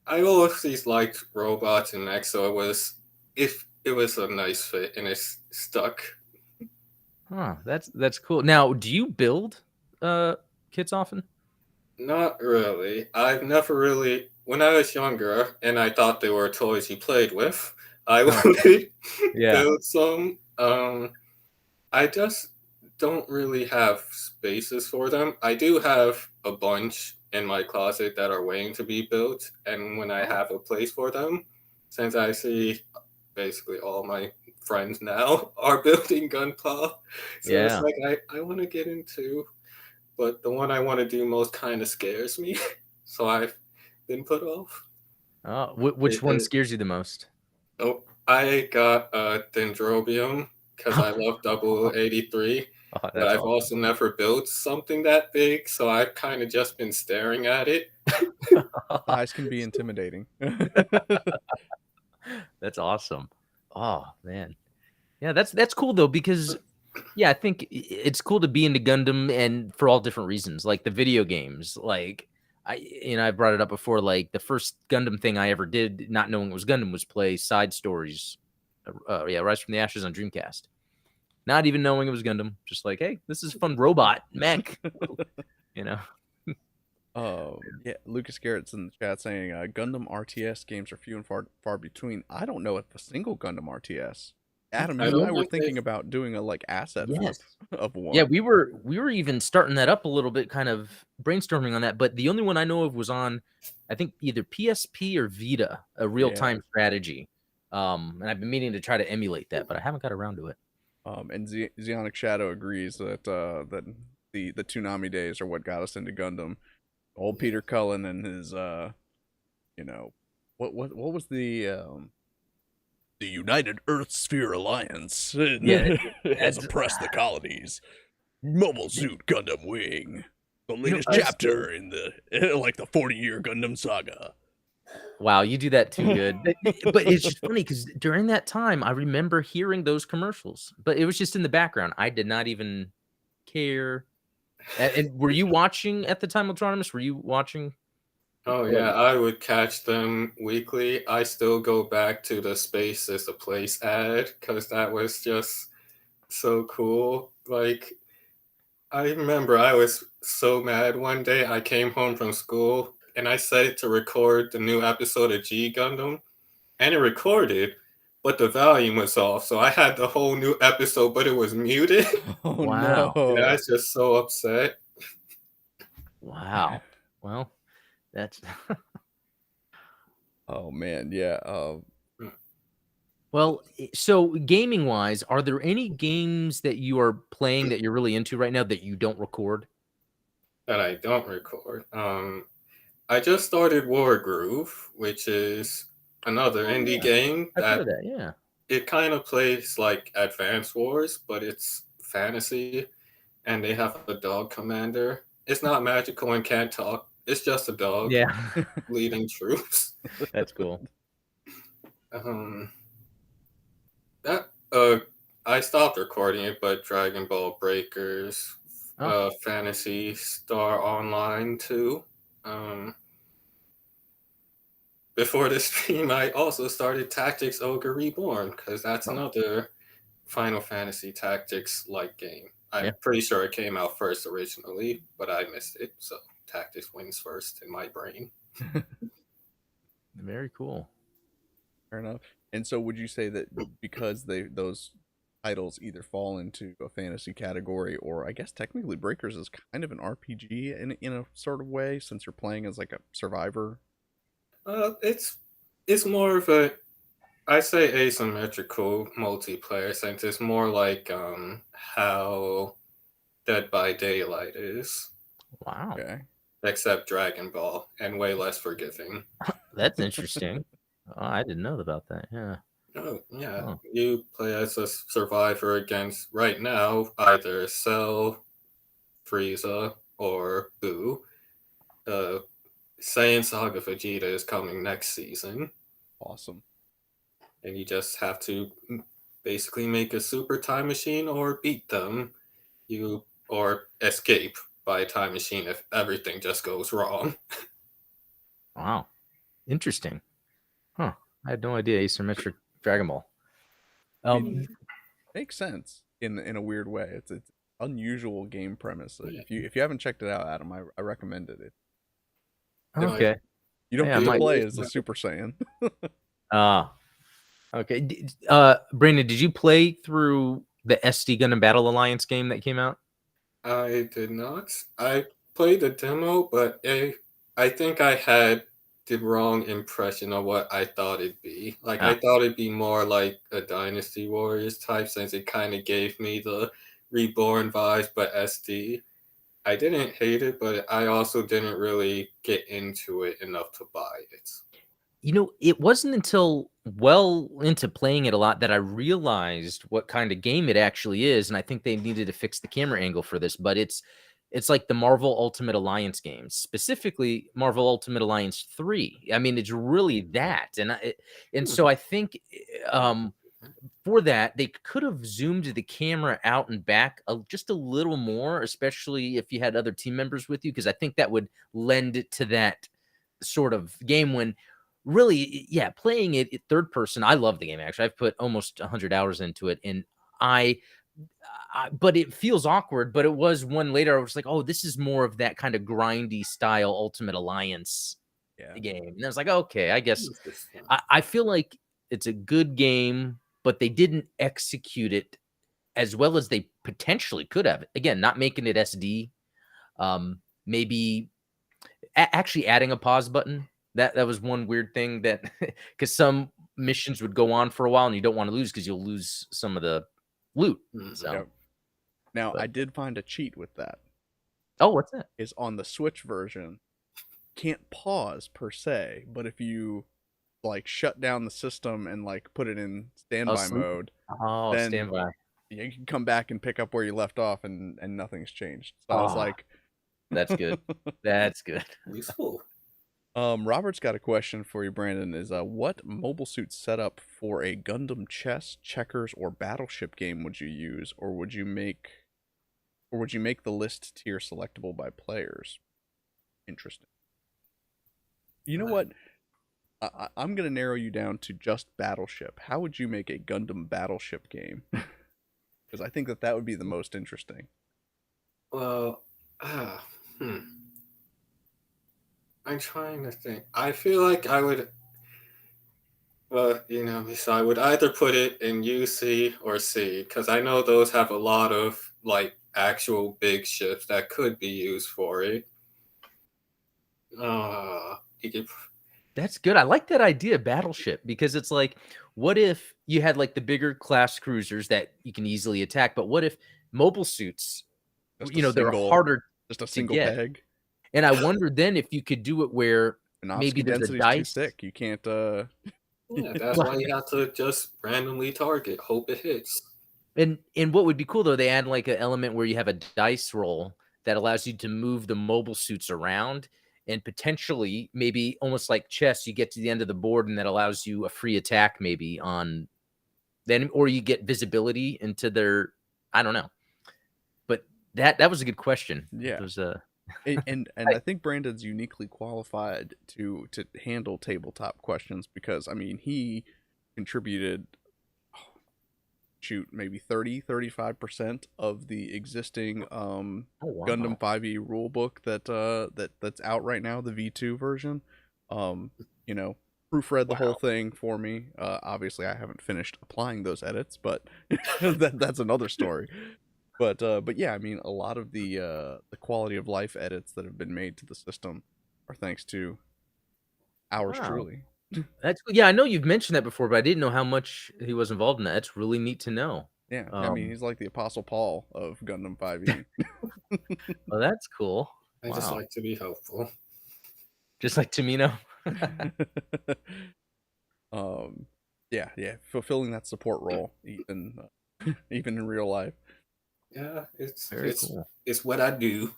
Speaker 3: I always liked robots and mechs, so it was if it was a nice fit and it's stuck.
Speaker 2: Huh, that's cool. Now, do you build kits often?
Speaker 3: Not really. I've never really. When I was younger and I thought they were toys you played with, I
Speaker 2: Huh.
Speaker 3: would
Speaker 2: Yeah.
Speaker 3: build some. I just don't really have spaces for them. I do have a bunch in my closet that are waiting to be built, and when I
Speaker 1: oh,
Speaker 3: have a place for them, since I see basically all my friends now are building Gunpla, so it's
Speaker 2: Yeah.
Speaker 3: like I want to get into, but the one I want to do most kind of scares me, so I've been put off.
Speaker 2: Oh, which one
Speaker 3: It,
Speaker 2: scares you the most?
Speaker 3: oh, I got a Dendrobium because I love Double 83,
Speaker 2: Oh,
Speaker 3: but
Speaker 2: that's
Speaker 3: I've
Speaker 2: awesome.
Speaker 3: also never built something that big, so I've kind of just been staring at it.
Speaker 1: size can be intimidating.
Speaker 2: That's awesome. Oh man. Yeah, that's cool though because yeah, I think it's cool to be into Gundam and for all different reasons. Like the video games, like I brought it up before. Like the first Gundam thing I ever did, not knowing it was Gundam, was play side stories. Yeah, Rise from the Ashes on Dreamcast. Not even knowing it was Gundam, just like, hey, this is a fun robot mech. You know.
Speaker 1: Yeah, Lucas Garrett's in the chat saying Gundam RTS games are few and far between. I don't know if a single Gundam RTS. Adam,
Speaker 3: I
Speaker 1: you and I
Speaker 3: don't
Speaker 1: were
Speaker 3: think
Speaker 1: thinking about doing a like asset flip
Speaker 2: Yes.
Speaker 1: of
Speaker 2: Yeah,
Speaker 1: one.
Speaker 2: we were even starting that up a little bit, kind of brainstorming on that. But the only one I know of was on, I think either PSP or Vita, a real
Speaker 1: Yeah.
Speaker 2: time strategy. And I've been meaning to try to emulate that, but I haven't got around to it.
Speaker 1: And Zeonic Shadow agrees that that the Toonami days are what got us into Gundam. Old Peter Cullen and his you know, what was the United Earth Sphere Alliance
Speaker 2: Yeah,
Speaker 1: has
Speaker 2: that's
Speaker 1: oppressed the colonies. Mobile Suit Gundam Wing, the latest
Speaker 3: I still
Speaker 1: chapter in the like the 40-year Gundam saga.
Speaker 2: wow, you do that too good. But it's just funny because during that time, I remember hearing those commercials, but it was just in the background. I did not even care. And were you watching at the time, Ultronimus? Were you watching?
Speaker 3: Oh
Speaker 1: Like,
Speaker 3: yeah, I would catch them weekly. I still go back to the Space is the Place ad because that was just so cool. Like I remember I was so mad one day. I came home from school and I set it to record the new episode of G Gundam, and it recorded, but the volume was off. So I had the whole new episode, but it was muted.
Speaker 1: oh
Speaker 2: Wow.
Speaker 3: And I
Speaker 1: no.
Speaker 3: was just so upset.
Speaker 2: Wow. Well, that's
Speaker 1: Oh man, yeah.
Speaker 2: well. So gaming wise, are there any games that you are playing that you're really into right now that you don't record?
Speaker 3: That I don't record. I just started War Groove, which is another
Speaker 2: Oh
Speaker 3: indie
Speaker 2: yeah,
Speaker 3: game
Speaker 2: I've heard
Speaker 3: that
Speaker 2: of that. Yeah.
Speaker 3: it kind of plays like Advance Wars, but it's fantasy, and they have a dog commander. It's not magical and can't talk. It's just a dog
Speaker 2: Yeah.
Speaker 3: leading troops.
Speaker 2: That's cool.
Speaker 3: Um, that I stopped recording it, but Dragon Ball Breakers,
Speaker 2: Oh,
Speaker 3: Fantasy Star Online too. Um, Before this stream, I also started Tactics Ogre Reborn because that's
Speaker 2: oh,
Speaker 3: another Final Fantasy Tactics like game. I'm
Speaker 2: yeah.
Speaker 3: pretty sure it came out first originally, but I missed it, so Tactics wins first in my brain.
Speaker 2: Very cool.
Speaker 1: Fair enough. And so would you say that because those titles either fall into a fantasy category, or I guess technically Breakers is kind of an RPG in a sort of way, since you're playing as like a survivor?
Speaker 3: It's more of a, I say, asymmetrical multiplayer since it's more like how Dead by Daylight is,
Speaker 2: Wow.
Speaker 1: Okay.
Speaker 3: except Dragon Ball and way less forgiving.
Speaker 2: That's interesting. Oh, I didn't know about that. Yeah.
Speaker 3: Oh, yeah.
Speaker 2: Oh,
Speaker 3: You play as a survivor against, right now, either Cell, Frieza, or Boo. Uh, Saiyan Saga Vegeta is coming next season,
Speaker 1: Awesome.
Speaker 3: and you just have to basically make a super time machine or beat them. Or escape by a time machine if everything just goes wrong.
Speaker 2: wow. Interesting. Huh. I had no idea asymmetric Dragon Ball.
Speaker 1: I mean,
Speaker 2: Um,
Speaker 1: makes sense in a weird way. It's unusual game premise.
Speaker 3: Yeah.
Speaker 1: If you haven't checked it out, Adam, I recommend it.
Speaker 3: Like,
Speaker 2: okay.
Speaker 1: You don't
Speaker 2: Yeah, I
Speaker 1: get to
Speaker 2: might.
Speaker 1: play as the Super Saiyan.
Speaker 2: Ah, okay. Brandon, did you play through the SD Gundam Battle Alliance game that came out?
Speaker 3: I did not. I played the demo, but I think I had the wrong impression of what I thought it'd be. Like, I
Speaker 2: Ah,
Speaker 3: thought it'd be more like a Dynasty Warriors type, since it kind of gave me the Reborn vibes, but SD. I didn't hate it, but I also didn't really get into it enough to buy it.
Speaker 2: it wasn't until well into playing it a lot that I realized what kind of game it actually is, and I think they needed to fix the camera angle for this. But it's like the Marvel Ultimate Alliance games, specifically Marvel Ultimate Alliance 3. I mean, it's really that, and so I think um, for that they could have zoomed the camera out and back just a little more, especially if you had other team members with you, because I think that would lend it to that sort of game when really, yeah, playing it third person. I love the game actually. I've put almost 100 hours into it, and I, but it feels awkward. But it was one later. I was like, oh, this is more of that kind of grindy style Ultimate Alliance
Speaker 1: Yeah.
Speaker 2: game, and I was like, okay, I guess
Speaker 3: Interesting.
Speaker 2: I feel like it's a good game, but they didn't execute it as well as they potentially could have. Again, not making it SD. Maybe actually adding a pause button. That was one weird thing that because some missions would go on for a while and you don't want to lose because you'll lose some of the loot.
Speaker 3: Mhm.
Speaker 2: So,
Speaker 1: Yep. Now,
Speaker 2: but
Speaker 1: I did find a cheat with that.
Speaker 2: oh, what's that?
Speaker 1: Is on the Switch version, can't pause per se, but if you like shut down the system and like put it in
Speaker 2: Oh,
Speaker 1: standby
Speaker 2: sleep.
Speaker 1: mode,
Speaker 2: Oh,
Speaker 1: then
Speaker 2: standby.
Speaker 1: you can come back and pick up where you left off, and nothing's changed. So I was
Speaker 2: Oh,
Speaker 1: like,
Speaker 2: that's good. That's good.
Speaker 3: Useful.
Speaker 1: Robert's got a question for you, Brandon. Is what mobile suit setup for a Gundam chess, checkers, or battleship game would you use, or would you make Or would you make the list tier selectable by players? Interesting. You know what? I'm gonna narrow you down to just Battleship. How would you make a Gundam Battleship game? Because I think that would be the most interesting.
Speaker 3: Well, ah, hmm. I'm trying to think. I feel like I would, well, so I would either put it in UC or C because I know those have a lot of like actual big ships that could be used for it. You could,
Speaker 2: That's good. I like that idea, battleship, because it's like, what if you had like the bigger class cruisers that you can easily attack, but what if mobile suits,
Speaker 1: Just a
Speaker 2: they're
Speaker 1: single,
Speaker 2: harder
Speaker 1: just a
Speaker 2: to
Speaker 1: single
Speaker 2: get.
Speaker 1: peg.
Speaker 2: And I wonder then if you could do it where maybe
Speaker 1: Minovsky
Speaker 2: there's a
Speaker 1: density is too
Speaker 2: dice.
Speaker 1: thick. You can't.
Speaker 3: yeah, that's why you have to just randomly target, hope it hits.
Speaker 2: And what would be cool though, they add like an element where you have a dice roll that allows you to move the mobile suits around, and potentially maybe almost like chess, you get to the end of the board and that allows you a free attack maybe on then, or you get visibility into their, I don't know. But that was a good question.
Speaker 1: Yeah.
Speaker 2: It was a
Speaker 1: and I think Brandon's uniquely qualified to handle tabletop questions because I mean he contributed maybe 35% of the existing
Speaker 2: oh, wow.
Speaker 1: Gundam 5e rule book that's out right now, the V2 version. You know, proofread the whole thing for me. Obviously I haven't finished applying those edits, but that's another story. But yeah, I mean a lot of the quality of life edits that have been made to the system are thanks to ours
Speaker 2: Wow.
Speaker 1: truly.
Speaker 2: That's yeah, I know you've mentioned that before, but I didn't know how much he was involved in that. It's really neat to know.
Speaker 1: Yeah, I mean he's like the Apostle Paul of Gundam 5e.
Speaker 2: Well, that's cool.
Speaker 3: I just like to be helpful.
Speaker 2: Just like Tamino.
Speaker 1: Yeah, fulfilling that support role even even in real life.
Speaker 3: Yeah, it's
Speaker 2: Very cool.
Speaker 3: It's what I do.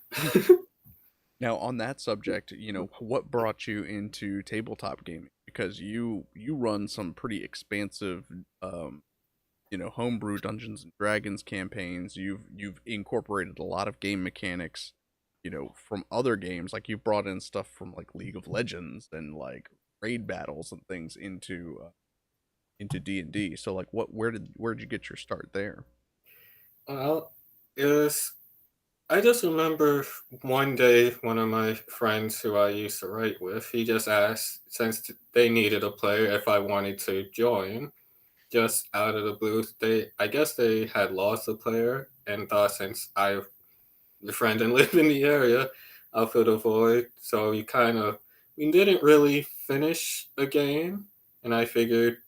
Speaker 1: Now, on that subject, what brought you into tabletop gaming? Because you run some pretty expansive, homebrew Dungeons and Dragons campaigns. You've incorporated a lot of game mechanics, from other games. Like you've brought in stuff from like League of Legends and like raid battles and things into D&D. So like, where did you get your start there?
Speaker 3: Well, it was. I just remember one day one of my friends who I used to write with, he just asked, since they needed a player, if I wanted to join. Just out of the blue, I guess they had lost a player and thought since the friend didn't live in the area, I'll fill the void. So we didn't really finish a game, and I figured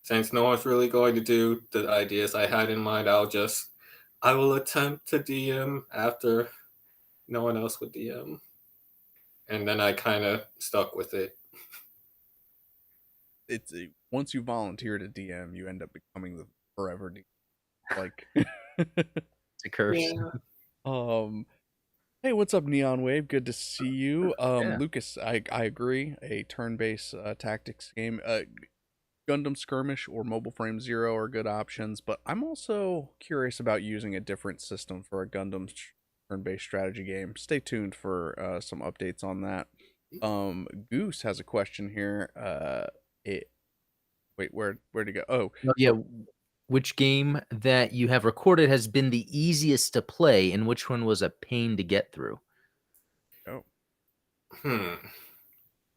Speaker 3: since no one's really going to do the ideas I had in mind, I will attempt to DM after no one else would DM. And then I kind of stuck with it.
Speaker 1: It's once you volunteer to DM, you end up becoming the forever DM. Like
Speaker 2: It's a curse.
Speaker 3: Yeah.
Speaker 1: Hey, what's up, Neon Wave? Good to see you.
Speaker 2: Yeah.
Speaker 1: Lucas, I agree. A turn-based tactics game, Gundam Skirmish or Mobile Frame Zero are good options, but I'm also curious about using a different system for a Gundam turn-based strategy game. Stay tuned for some updates on that. Goose has a question here. Wait, where'd it go? Oh,
Speaker 2: yeah. Which game that you have recorded has been the easiest to play, and which one was a pain to get through?
Speaker 1: oh.
Speaker 3: Hmm.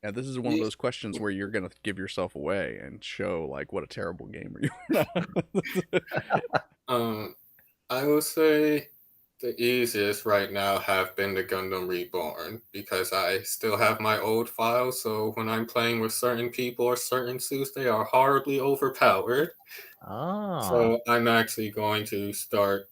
Speaker 1: Yeah, this is one of those questions where you're gonna give yourself away and show like what a terrible gamer you are.
Speaker 3: I would say the easiest right now have been the Gundam Reborn because I still have my old files. So when I'm playing with certain people or certain suits, they are horribly overpowered. So I'm actually going to start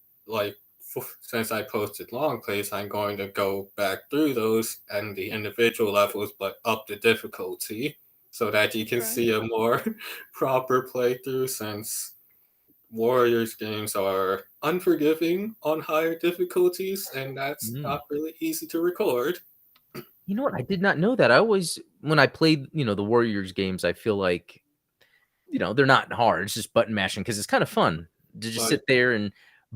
Speaker 3: since I posted long plays, I'm going to go back through those and the individual levels, but up the difficulty so that you can see a more proper playthrough since Warriors games are unforgiving on higher difficulties, and that's not really easy to record.
Speaker 2: You know what? I did not know that. I always, when I played, the Warriors games, I feel like, they're not hard. It's just button mashing because it's kind of fun to just sit there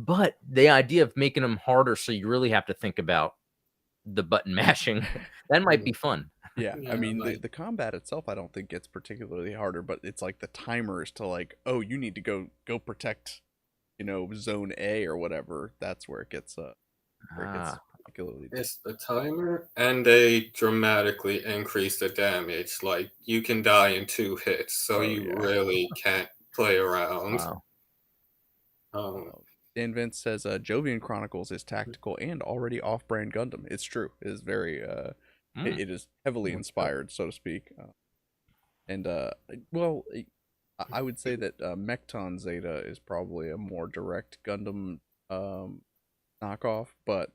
Speaker 2: But the idea of making them harder so you really have to think about the button mashing, that might be fun.
Speaker 1: Yeah, I
Speaker 3: Yeah,
Speaker 1: mean
Speaker 3: like
Speaker 1: the combat itself I don't think gets particularly harder, but it's like the timers to like, oh, you need to go protect, zone A or whatever. That's where it gets
Speaker 2: Ah,
Speaker 1: particularly
Speaker 3: it's the timer, and they dramatically increase the damage. Like you can die in 2 hits, so
Speaker 1: oh
Speaker 3: you
Speaker 1: yeah.
Speaker 3: really can't play around.
Speaker 2: wow.
Speaker 3: Um,
Speaker 1: Dan Vince says Jovian Chronicles is tactical and already off-brand Gundam. It's true. It is very
Speaker 2: Mm.
Speaker 1: it is heavily
Speaker 3: what's up?
Speaker 1: inspired, so to speak. And well, I would say that Mechton Zeta is probably a more direct Gundam um, knockoff, but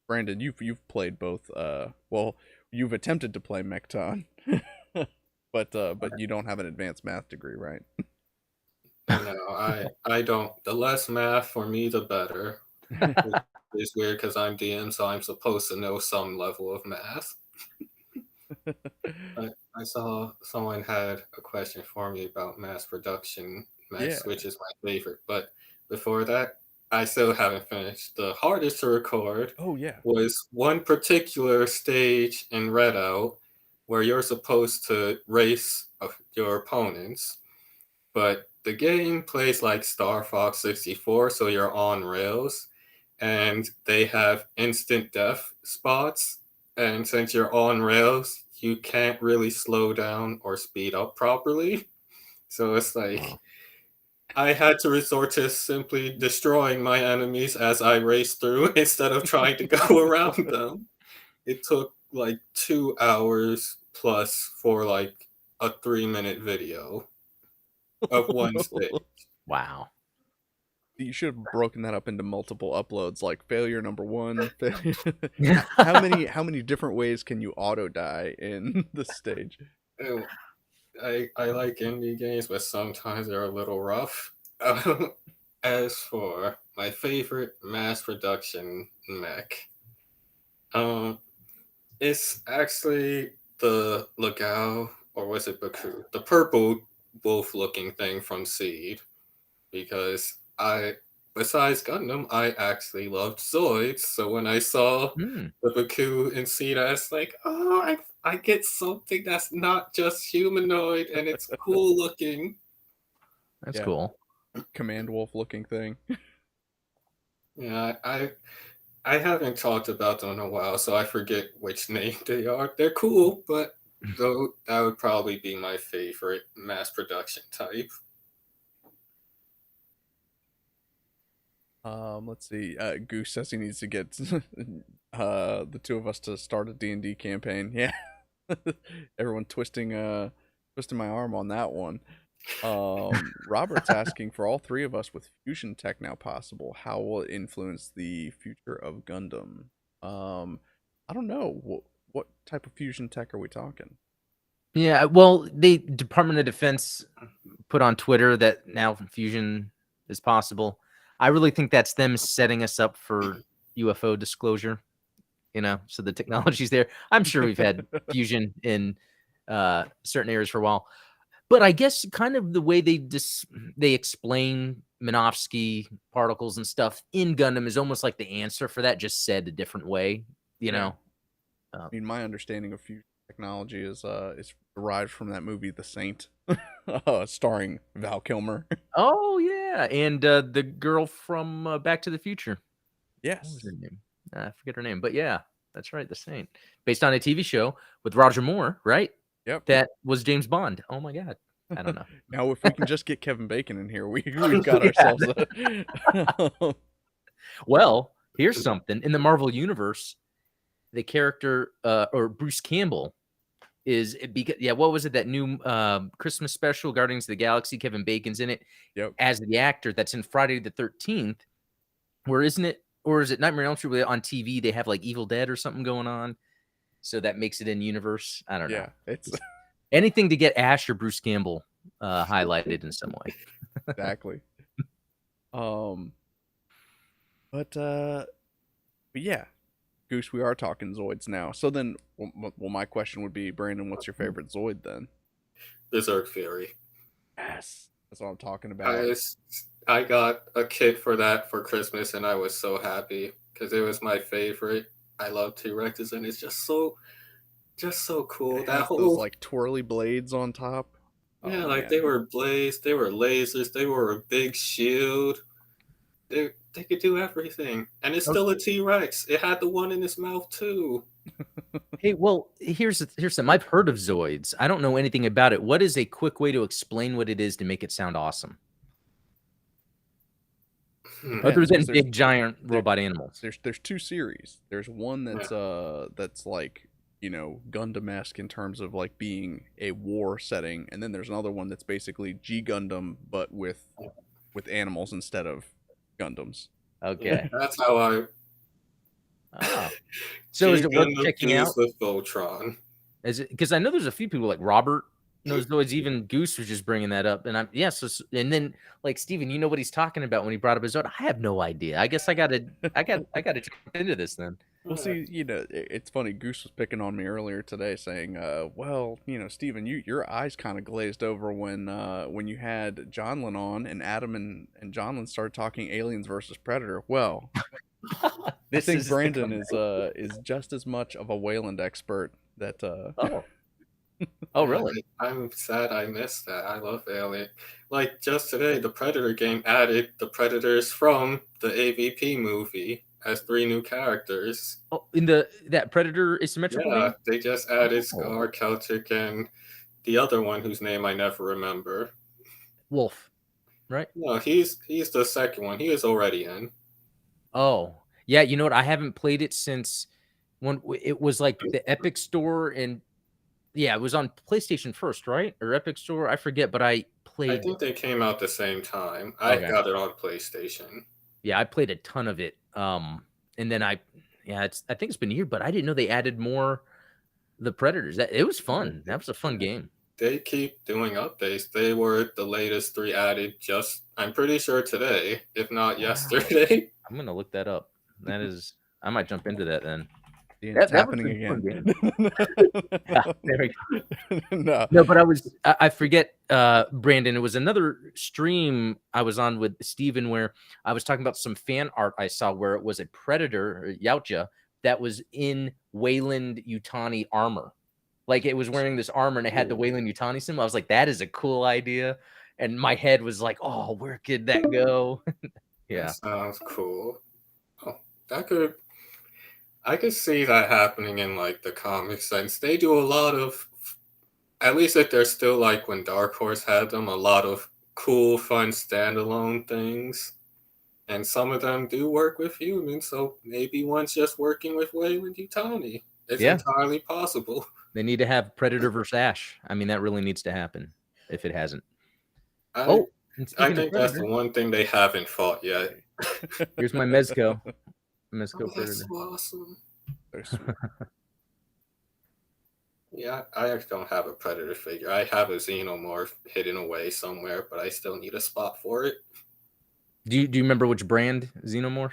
Speaker 1: Brandon, you've played both. Well, you've attempted to play Mechton, but you don't have an advanced math degree, right?
Speaker 3: No, I don't. The less math for me, the better. Which is weird because I'm DM, so I'm supposed to know some level of math. I saw someone had a question for me about mass production
Speaker 1: Yeah.
Speaker 3: mechs, which is my favorite. But before that, I still haven't finished. The hardest to record
Speaker 1: Oh yeah.
Speaker 3: was one particular stage in Redout where you're supposed to race your opponents, but the game plays like Star Fox 64, so you're on rails, and they have instant death spots. And since you're on rails, you can't really slow down or speed up properly. So it's like
Speaker 2: Wow.
Speaker 3: I had to resort to simply destroying my enemies as I raced through instead of trying to go around them. It took like 2 hours plus for like a 3-minute video of
Speaker 1: Oh,
Speaker 3: one stage.
Speaker 1: no.
Speaker 2: Wow.
Speaker 1: You should have broken that up into multiple uploads, like failure number one. How many different ways can you auto die in this stage?
Speaker 3: Oh, I like indie games, but sometimes they're a little rough. As for my favorite mass production mech, um, it's actually the Legao, or was it Baku? The purple wolf-looking thing from Seed, because besides Gundam, I actually loved Zoids. So when I saw
Speaker 2: Mm,
Speaker 3: the Baku in Seed, I was like, oh, I get something that's not just humanoid and it's cool looking.
Speaker 2: that's
Speaker 1: Yeah,
Speaker 2: cool.
Speaker 1: command wolf looking thing.
Speaker 3: Yeah, I haven't talked about them in a while, so I forget which name they are. They're cool, but though that would probably be my favorite mass production type.
Speaker 1: Let's see. Goose says he needs to get the two of us to start a D&D campaign. Yeah. Everyone twisting my arm on that one. Robert's asking for all three of us with fusion tech now possible. How will it influence the future of Gundam? I don't know. What type of fusion tech are we talking?
Speaker 2: Yeah, well, the Department of Defense put on Twitter that now fusion is possible. I really think that's them setting us up for UFO disclosure, so the technology's there. I'm sure we've had fusion in certain areas for a while. But I guess kind of the way they explain Minovsky particles and stuff in Gundam is almost like the answer for that, just said a different way, you
Speaker 1: Yeah.
Speaker 2: know.
Speaker 1: I mean, my understanding of fusion technology is derived from that movie The Saint, starring Val Kilmer.
Speaker 2: Oh yeah, and the girl from Back to the Future. What was
Speaker 1: Yes.
Speaker 2: her name? I forget her name, but yeah, that's right, the Saint, based on a TV show with Roger Moore, right?
Speaker 1: Yep.
Speaker 2: That was James Bond. Oh my god, I don't know.
Speaker 1: Now, if we can just get Kevin Bacon in here, we've got
Speaker 2: Yeah.
Speaker 1: ourselves a.
Speaker 2: Well, here's something in the Marvel universe. The character or Bruce Campbell is because what was it, that new Christmas special, Guardians of the Galaxy? Kevin Bacon's in it
Speaker 1: Yep.
Speaker 2: as the actor that's in Friday the 13th. Where isn't it? Or is it Nightmare on Elm Street where on TV they have like Evil Dead or something going on? So that makes it in universe. I don't know.
Speaker 1: Yeah. It's
Speaker 2: Anything to get Ash or Bruce Campbell highlighted in some way.
Speaker 1: exactly. Um. But yeah, Goose, we are talking Zoids now. So then, well, my question would be, Brandon, what's your favorite Zoid then?
Speaker 3: Berserk Fury.
Speaker 1: Yes, that's what I'm talking
Speaker 3: I,
Speaker 1: about.
Speaker 3: I got a kit for that for Christmas, and I was so happy because it was my favorite. I love T-Rexes, and it's just so
Speaker 1: It
Speaker 3: cool. That
Speaker 1: has those
Speaker 3: whole
Speaker 1: like twirly blades on top. Oh
Speaker 3: yeah, like they
Speaker 1: man.
Speaker 3: were blades, they were lasers, they were a big shield. They could do everything, and it's
Speaker 2: Okay.
Speaker 3: still a T-Rex. It had the one in its mouth too.
Speaker 2: Hey, well, here's some. I've heard of Zoids. I don't know anything about it. What is a quick way to explain what it is to make it sound awesome? Other
Speaker 1: Depends because
Speaker 2: than big giant
Speaker 1: there,
Speaker 2: robot animals.
Speaker 1: there's two series. There's one
Speaker 3: Yeah.
Speaker 1: that's like, you know, Gundam-esque in terms of like being a war setting, and then there's another one that's basically G Gundam but with animals instead of Gundams.
Speaker 2: Okay.
Speaker 3: That's how I
Speaker 2: Ah. So is
Speaker 3: G
Speaker 2: it worth
Speaker 3: Gundam
Speaker 2: checking
Speaker 3: fused
Speaker 2: out?
Speaker 3: with Voltron.
Speaker 2: Is it because I know there's a few people like Robert knows Zoids, even Goose was just bringing that up. And I'm and then like Steven, you know what he's talking about when he brought up his Zoid. I have no idea. I guess I gotta jump into this then.
Speaker 1: Well, see, you know, it's funny. Goose was picking on me earlier today, saying, "Well, you know, Steven, your eyes kind of glazed over when you had Jonlin on, and Adam and Jonlin started talking Aliens versus Predator." Well, I
Speaker 2: This
Speaker 1: think
Speaker 2: is the
Speaker 1: Brandon
Speaker 2: comeback.
Speaker 1: is just as much of a Wayland expert that
Speaker 2: Oh. Oh,
Speaker 3: Yeah,
Speaker 2: really?
Speaker 3: I'm sad I missed that. I love Alien. Like just today, the Predator game added the Predators from the AVP movie as 3 new characters.
Speaker 2: Oh, in that Predator asymmetrical
Speaker 3: Yeah,
Speaker 2: game?
Speaker 3: they just added
Speaker 2: Oh,
Speaker 3: Scar, Celtic, and the other one whose name I never remember.
Speaker 2: Wolf, right?
Speaker 3: No, he's the second one. He is already in.
Speaker 2: Oh, yeah. You know what? I haven't played it since when it was like the Epic Store, and yeah, it was on PlayStation first, right? Or Epic Store, I forget. But I
Speaker 3: I
Speaker 2: played.
Speaker 3: think they came out the same time. I
Speaker 2: Okay,
Speaker 3: got it on PlayStation.
Speaker 2: yeah, I played a ton of it. And then yeah, I think it's been a year, but I didn't know they added more the Predators. That it was fun. That was a fun game.
Speaker 3: They keep doing updates. They were the latest 3 added just I'm pretty sure today, if not
Speaker 2: Wow,
Speaker 3: yesterday.
Speaker 2: I'm gonna look that up. That is, I might jump into that then.
Speaker 1: and it's
Speaker 2: That was
Speaker 1: happening
Speaker 2: a fun
Speaker 1: again.
Speaker 2: game. Yeah, there we go.
Speaker 1: No,
Speaker 2: No, but I forget, Brandon, it was another stream I was on with Steven where I was talking about some fan art I saw where it was a Predator, or Yautja, that was in Wayland Yutani armor. Like it was wearing this armor and it had the Wayland Yutani symbol. I was like, that is a cool idea. And my head was like, oh, where could that go?
Speaker 3: That
Speaker 2: Yeah.
Speaker 3: sounds cool. Oh, that could I could see that happening in like the comic sense. They do a lot of at least if they're still like when Dark Horse had them, a lot of cool, fun standalone things. And some of them do work with humans, so maybe one's just working with Wayland Utani. It's
Speaker 2: Yeah.
Speaker 3: entirely possible.
Speaker 2: They need to have Predator versus Ash. I mean, that really needs to happen if it hasn't.
Speaker 3: I
Speaker 2: Oh, and
Speaker 3: I
Speaker 2: speaking of
Speaker 3: think that's the
Speaker 2: Predator,
Speaker 3: one thing they haven't fought yet.
Speaker 2: here's my Mezco.
Speaker 3: Oh,
Speaker 2: Mezco
Speaker 3: that's
Speaker 2: Predator.
Speaker 3: so awesome.
Speaker 1: so sweet.
Speaker 3: Yeah, I actually don't have a Predator figure. I have a Xenomorph hidden away somewhere, but I still need a spot for it.
Speaker 2: Do you remember which brand Xenomorph?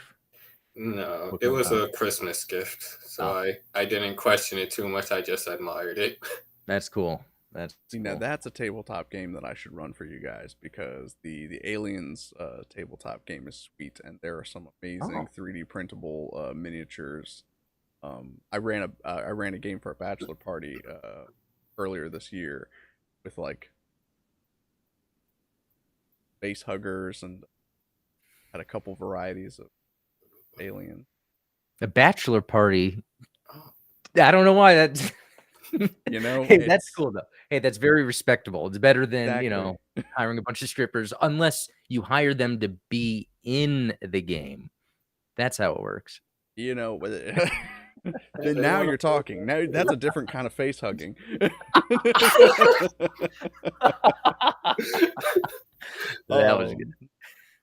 Speaker 3: No,
Speaker 2: What
Speaker 3: it
Speaker 2: kind of
Speaker 3: was
Speaker 2: time?
Speaker 3: a Christmas gift, so
Speaker 2: Oh,
Speaker 3: I didn't question it too much. I just admired it.
Speaker 2: that's cool. That's
Speaker 1: See, now
Speaker 2: cool.
Speaker 1: that's a tabletop game that I should run for you guys because the Aliens tabletop game is sweet, and there are some amazing
Speaker 2: Oh,
Speaker 1: 3D printable miniatures. I ran a game for a bachelor party earlier this year with like face huggers and had a couple varieties of alien.
Speaker 2: a bachelor party.
Speaker 3: Oh,
Speaker 2: I don't know why that's.
Speaker 1: You know,
Speaker 2: Hey, that's
Speaker 1: it's
Speaker 2: cool though. Hey, that's very respectable. It's better than
Speaker 1: exactly.
Speaker 2: hiring a bunch of strippers, unless you hire them to be in the game. That's how it works.
Speaker 1: You know,
Speaker 3: and
Speaker 1: then
Speaker 3: they
Speaker 1: now
Speaker 3: want
Speaker 1: you're
Speaker 3: to.
Speaker 1: talking. Now that's a different kind of face hugging.
Speaker 2: That was
Speaker 1: Oh,
Speaker 2: good.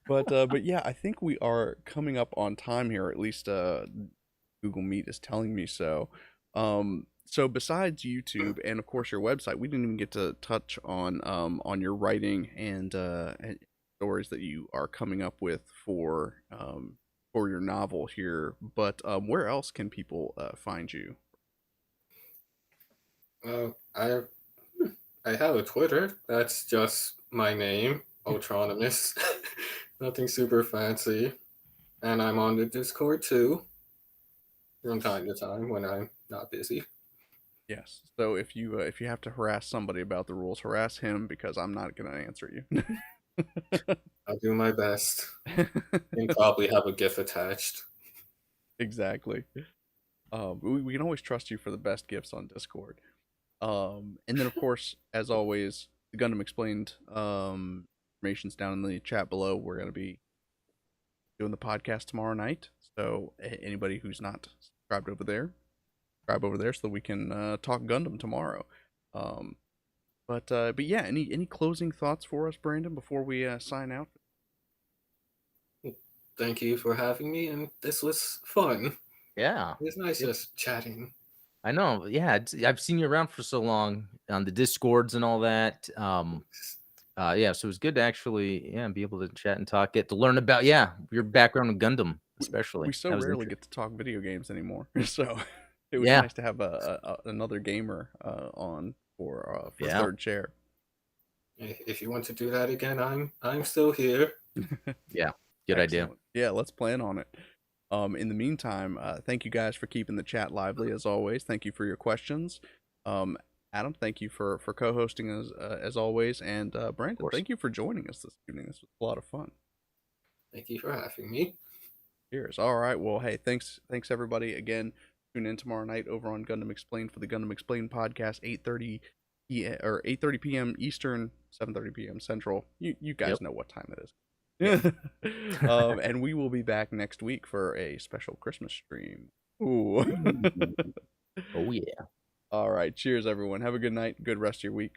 Speaker 1: but yeah, I think we are coming up on time here. At least Google Meet is telling me so. So besides YouTube and of course your website, we didn't even get to touch on your writing and stories that you are coming up with for your novel here. But where else can people find you?
Speaker 3: Well, I have a Twitter. That's just my name, Ultronimus. Nothing super fancy. And I'm on the Discord too, from time to time when I'm not busy.
Speaker 1: Yes. So if you have to harass somebody about the rules, harass him because I'm not gonna answer you.
Speaker 3: I'll do my best and probably have a GIF attached.
Speaker 1: Exactly. We can always trust you for the best gifts on Discord. And then of course, as always, the Gundam Explained information's down in the chat below. We're gonna be doing the podcast tomorrow night. So anybody who's not subscribed over there, subscribe over there so that we can talk Gundam tomorrow. But yeah, any closing thoughts for us, Brandon, before we sign out?
Speaker 3: Thank you for having me, and this was fun.
Speaker 2: Yeah.
Speaker 3: It was nice just chatting.
Speaker 2: I know. Yeah, I've seen you around for so long on the Discords and all that. Yeah, so it was good to actually, be able to chat and talk, get to learn about, your background in Gundam, especially.
Speaker 1: We so
Speaker 2: That was
Speaker 1: rarely
Speaker 2: interesting.
Speaker 1: get to talk video games anymore, so it was
Speaker 2: Yeah,
Speaker 1: nice to have another gamer on for
Speaker 2: yeah,
Speaker 1: third chair.
Speaker 3: If you want to do that again, I'm still here.
Speaker 2: yeah. Good idea.
Speaker 1: Excellent. Yeah, let's plan on it. In the meantime, thank you guys for keeping the chat lively as always. Thank you for your questions. Adam, thank you for co-hosting as always, and Brandon, thank you for joining us this evening. This was a lot of fun.
Speaker 3: Thank you for having me.
Speaker 1: Cheers. All right. Well, hey, thanks everybody again. Tune in tomorrow night over on Gundam Explained for the Gundam Explained podcast, 8:30 or 8:30 p.m. Eastern, 7:30 p.m. Central. You guys
Speaker 2: Yep.
Speaker 1: know what time it is. And we will be back next week for a special Christmas stream. Ooh.
Speaker 2: Oh yeah.
Speaker 1: All right. Cheers, everyone. Have a good night. Good rest of your week.